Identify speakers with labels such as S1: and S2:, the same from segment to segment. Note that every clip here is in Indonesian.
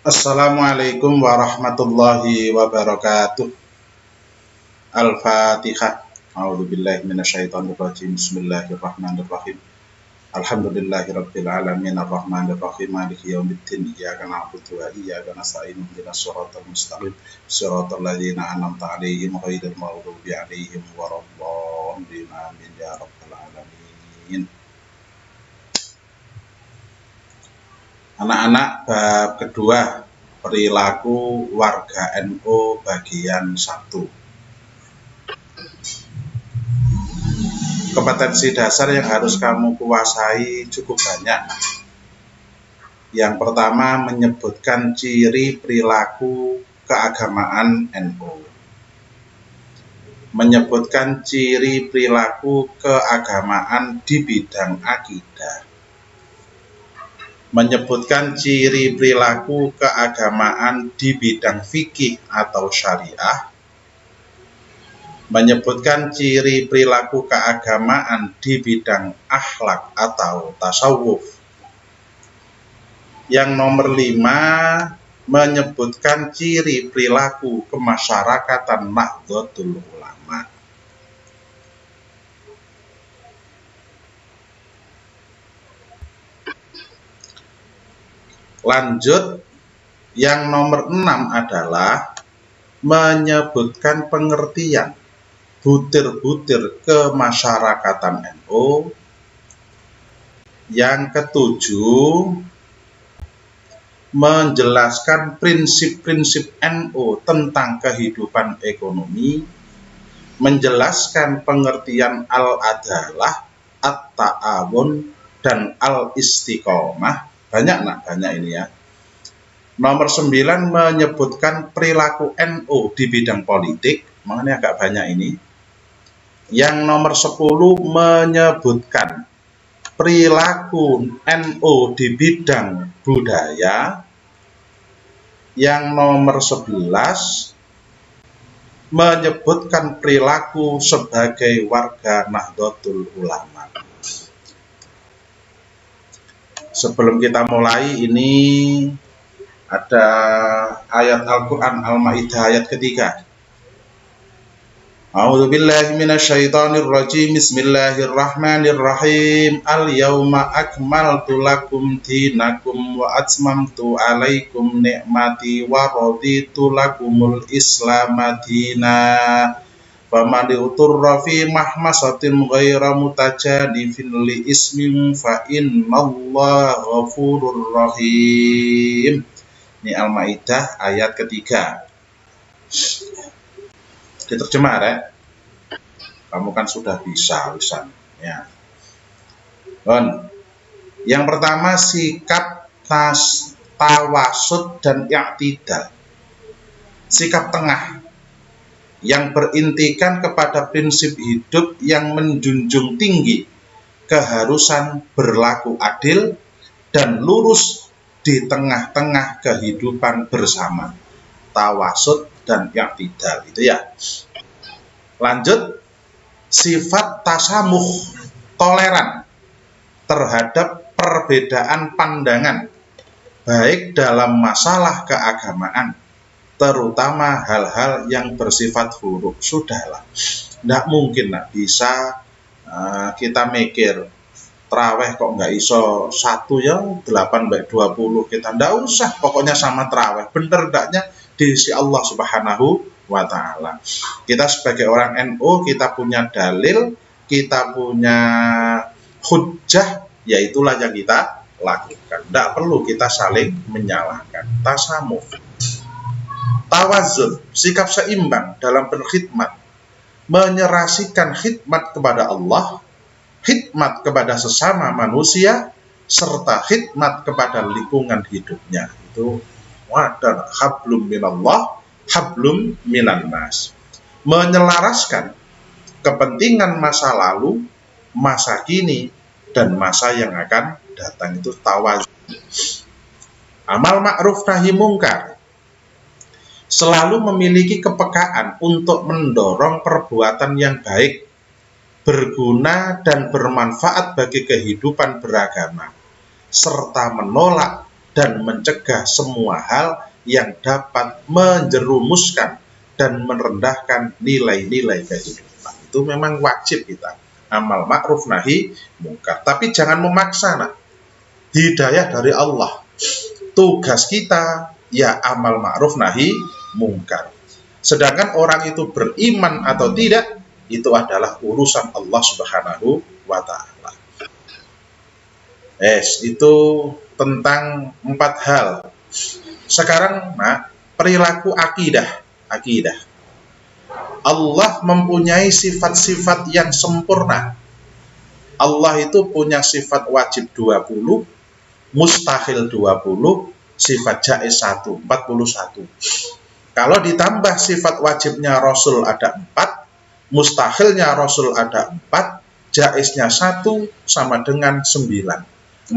S1: Assalamualaikum warahmatullahi wabarakatuh. Al-Fatihah. A'udzubillahi minasyaitonirrajim. Bismillahirrahmanirrahim. Alhamdulillahirabbil alamin arrahmanir rahim maliki yaumiddin iyyaka na'budu wa iyyaka nasta'in ihdinas siratal mustaqim siratal ladzina an'amta 'alaihim ghairil maghdubi 'alaihim waladdallin amin ya rabbal alamin. Anak-anak, bab kedua, perilaku warga NU bagian 1. Kompetensi dasar yang harus kamu kuasai cukup banyak. Yang pertama, menyebutkan ciri perilaku keagamaan NU. Menyebutkan ciri perilaku keagamaan di bidang akidah. Menyebutkan ciri perilaku keagamaan di bidang fikih atau syariah. Menyebutkan ciri perilaku keagamaan di bidang akhlak atau tasawuf. Yang nomor 5, menyebutkan ciri perilaku kemasyarakatan Nahdlatul Ulama. Lanjut, yang nomor 6 adalah menyebutkan pengertian butir-butir kemasyarakatan NU. Yang ketujuh, menjelaskan prinsip-prinsip NU tentang kehidupan ekonomi, menjelaskan pengertian al-adalah, at-ta'awun, dan al-istiqomah. Banyak ini ya. Nomor 9, menyebutkan perilaku NU di bidang politik. Makanya agak banyak ini. Yang nomor 10, menyebutkan perilaku NU di bidang budaya. Yang nomor 11, menyebutkan perilaku sebagai warga Nahdlatul Ulama. Sebelum kita mulai, ini ada ayat Al-Quran Al-Ma'idah ayat ketiga. A'udzubillahi minasyaitonirrajim. Bismillahirrahmanirrahim. Al-yawma akmaltu lakum dinakum wa atmamtu alaikum ni'mati wa raditu lakumul islama dina. Faman yuturra fi mahmasatin ghaira mutajadifin li ismin fa innallaha ghafurur rahim. Ini Al-Maidah ayat ketiga. Diterjemah ya. Kamu kan sudah bisa ya. Yang pertama, sikap tawasud dan i'tidal. Sikap tengah yang berintikan kepada prinsip hidup yang menjunjung tinggi keharusan berlaku adil dan lurus di tengah-tengah kehidupan bersama. Tawasud dan i'tidal itu ya. Lanjut, sifat tasamuh, toleran terhadap perbedaan pandangan baik dalam masalah keagamaan, terutama hal-hal yang bersifat furu'. Sudahlah, tidak mungkin bisa kita mikir traweh kok nggak iso 1 ya 8/20 kita ndak usah, pokoknya sama traweh. Bener ndaknya di sisi Allah Subhanahu wa ta'ala. Kita sebagai orang NU, kita punya dalil, kita punya hujjah, yaitulah yang kita lakukan. Ndak perlu kita saling menyalahkan. Tasamuh, tawazun, sikap seimbang dalam berkhidmat, menyerasikan khidmat kepada Allah, khidmat kepada sesama manusia, serta khidmat kepada lingkungan hidupnya. Itu wadah hablum minallah, hablum minan nas. Menyelaraskan kepentingan masa lalu, masa kini, dan masa yang akan datang. Itu tawazun. Amal ma'ruf nahi mungkar, selalu memiliki kepekaan untuk mendorong perbuatan yang baik, berguna dan bermanfaat bagi kehidupan beragama, serta menolak dan mencegah semua hal yang dapat menjerumuskan dan merendahkan nilai-nilai kehidupan. Itu memang wajib kita amal ma'ruf nahi mungkar, tapi jangan memaksa. Nah, hidayah dari Allah. Tugas kita ya amal ma'ruf nahi mungkar. Sedangkan orang itu beriman atau tidak, itu adalah urusan Allah Subhanahu wa ta'ala. Itu tentang 4 hal. Sekarang, perilaku akidah. Allah mempunyai sifat-sifat yang sempurna. Allah itu punya sifat wajib 20, mustahil 20, sifat jaiz 1, 41. Kalau ditambah sifat wajibnya Rasul ada 4, mustahilnya Rasul ada 4, jaiznya 1 sama dengan 9. 41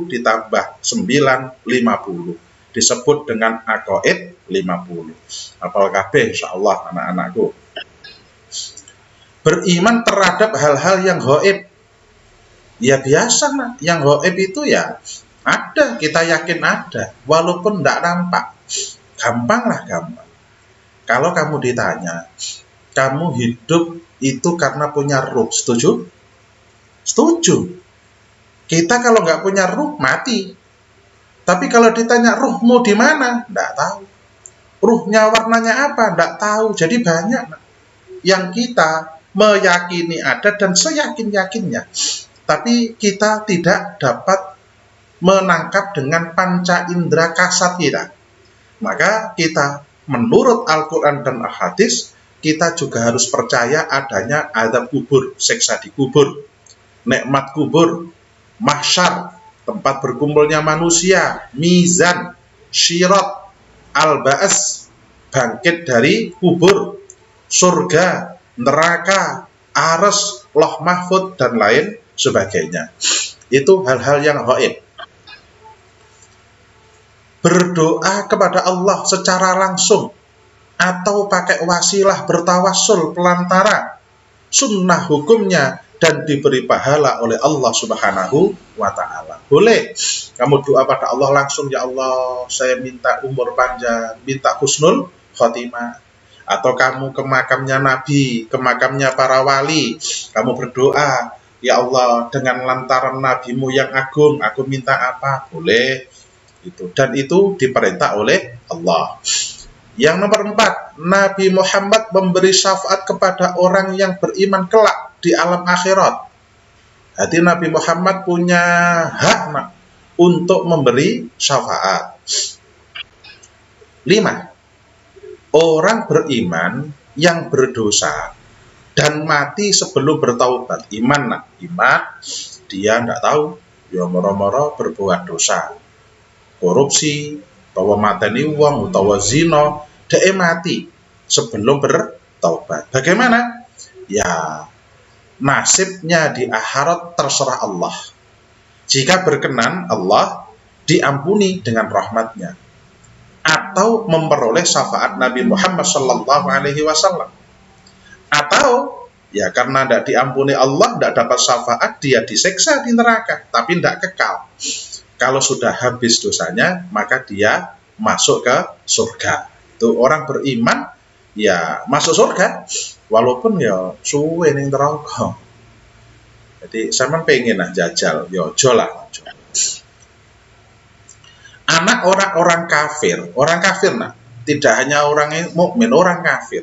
S1: ditambah 9, 50. Disebut dengan aqaid 50. Apal kabeh insyaallah anak-anakku. Beriman terhadap hal-hal yang gaib. Ya biasa, yang gaib itu ya ada, kita yakin ada, walaupun tidak nampak. Gampang. Kalau kamu ditanya, kamu hidup itu karena punya ruh, setuju? Setuju. Kita kalau nggak punya ruh, mati. Tapi kalau ditanya ruhmu di mana? Nggak tahu. Ruhnya warnanya apa? Nggak tahu. Jadi banyak yang kita meyakini ada dan seyakin-yakinnya. Tapi kita tidak dapat menangkap dengan panca indera kasat kita. Maka kita menurut Al-Quran dan Al-Hadis, kita juga harus percaya adanya azab kubur, siksa di kubur, nikmat kubur, mahsyar, tempat berkumpulnya manusia, mizan, syirat, al-ba'as, bangkit dari kubur, surga, neraka, arsy, loh mahfud, dan lain sebagainya. Itu hal-hal yang gaib. Berdoa kepada Allah secara langsung atau pakai wasilah bertawassul pelantara, sunnah hukumnya dan diberi pahala oleh Allah Subhanahu wa ta'ala. Boleh kamu doa pada Allah langsung, ya Allah saya minta umur panjang, minta husnul khotimah. Atau kamu ke makamnya Nabi, ke makamnya para wali, kamu berdoa, ya Allah dengan lantaran nabimu yang agung, aku minta apa? Boleh. Dan itu diperintah oleh Allah. Yang nomor 4, Nabi Muhammad memberi syafaat kepada orang yang beriman kelak di alam akhirat. Jadi Nabi Muhammad punya hak untuk memberi syafaat. 5, orang beriman yang berdosa dan mati sebelum bertaubat. Iman, dia tidak tahu, ya moro-moro berbuat dosa, korupsi, utawa mateni wong, utawa zina, dia mati sebelum bertaubat. Bagaimana? Ya, nasibnya di akhirat terserah Allah. Jika berkenan Allah, diampuni dengan rahmatnya, atau memperoleh syafaat Nabi Muhammad SAW. Atau ya karena tidak diampuni Allah, tidak dapat syafaat, dia disiksa di neraka, tapi tidak kekal. Kalau sudah habis dosanya, maka dia masuk ke surga. Itu orang beriman, ya masuk surga, walaupun ya suwe ning neraka. Jadi sampean pengen jajal, ya aja lah. Anak orang kafir tidak hanya orang mukmin, orang kafir.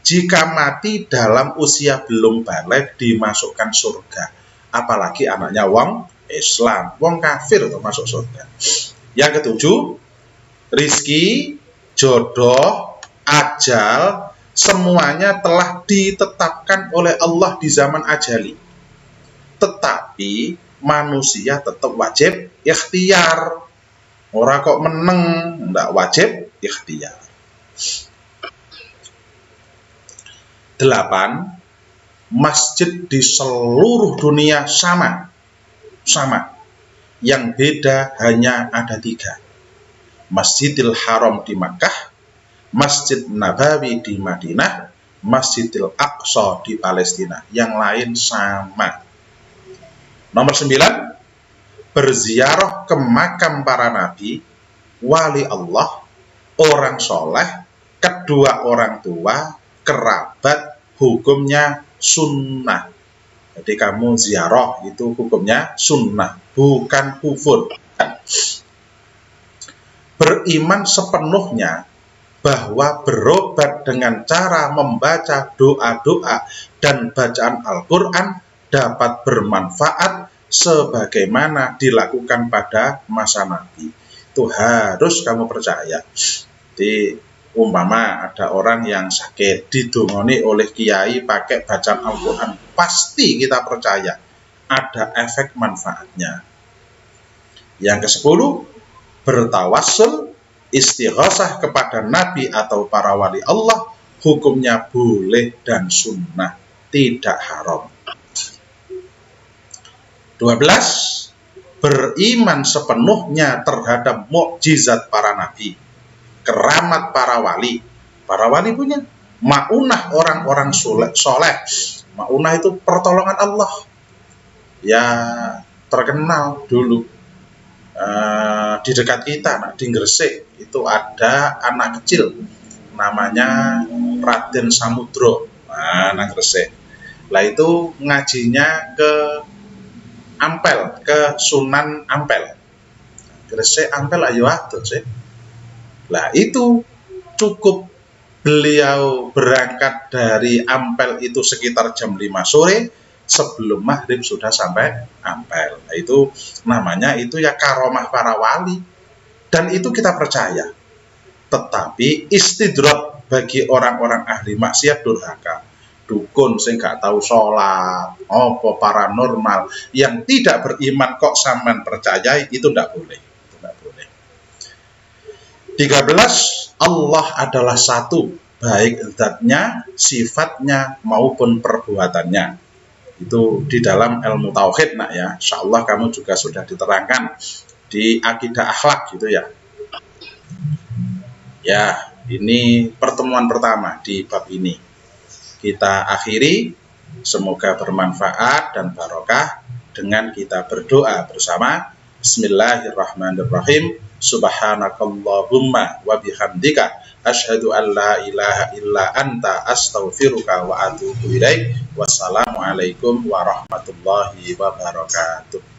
S1: Jika mati dalam usia belum baligh dimasukkan surga. Apalagi anaknya wong Islam, wong kafir untuk masuk surga. Yang ketujuh, rizki, jodoh, ajal, semuanya telah ditetapkan oleh Allah di zaman ajali. Tetapi manusia tetap wajib ikhtiar. Orang kok meneng, tidak wajib ikhtiar. 8, masjid di seluruh dunia sama. Yang beda hanya ada 3. Masjidil Haram di Makkah, Masjid Nabawi di Madinah, Masjidil Aqsa di Palestina. Yang lain sama. Nomor 9, berziarah ke makam para nabi, wali Allah, orang soleh, kedua orang tua, kerabat, hukumnya sunnah. Jadi kamu ziarah itu hukumnya sunnah, bukan kufur. Beriman sepenuhnya bahwa berobat dengan cara membaca doa-doa dan bacaan Al-Quran dapat bermanfaat sebagaimana dilakukan pada masa Nabi. Itu harus kamu percaya. Jadi umpama ada orang yang sakit didongoni oleh kiai pakai bacaan Al-Quran, pasti kita percaya ada efek manfaatnya. Yang ke-10, bertawassul, istighosah kepada nabi atau para wali Allah, hukumnya boleh dan sunnah, tidak haram. 12, beriman sepenuhnya terhadap mukjizat para nabi, keramat para wali. Para wali punya maunah orang-orang soleh. Maunah itu pertolongan Allah. Ya terkenal dulu di dekat kita, di Gresik itu ada anak kecil namanya Raden Samudro. Nah, Gresik. Lah itu ngajinya ke Ampel, ke Sunan Ampel. Gresik Ampel ayo atur sih. Lah itu cukup beliau berangkat dari Ampel itu sekitar jam 5 sore, sebelum maghrib sudah sampai Ampel. Nah, itu namanya itu ya karomah para wali, dan itu kita percaya. Tetapi istidrak bagi orang-orang ahli maksiat durhaka, dukun sing gak tahu sholat, paranormal, yang tidak beriman kok sampean percayai, itu tidak boleh. 13, Allah adalah satu, baik zatnya, sifatnya, maupun perbuatannya. Itu di dalam ilmu tauhid, nak ya. Insyaallah kamu juga sudah diterangkan di akidah akhlak gitu ya. Ya, ini pertemuan pertama di bab ini. Kita akhiri, semoga bermanfaat dan barokah dengan kita berdoa bersama. Bismillahirrahmanirrahim. Subhanakallahumma wa bihamdika asyhadu an la ilaha illa anta astaghfiruka wa atubu ilaik. Wassalamualaikum warahmatullahi wabarakatuh.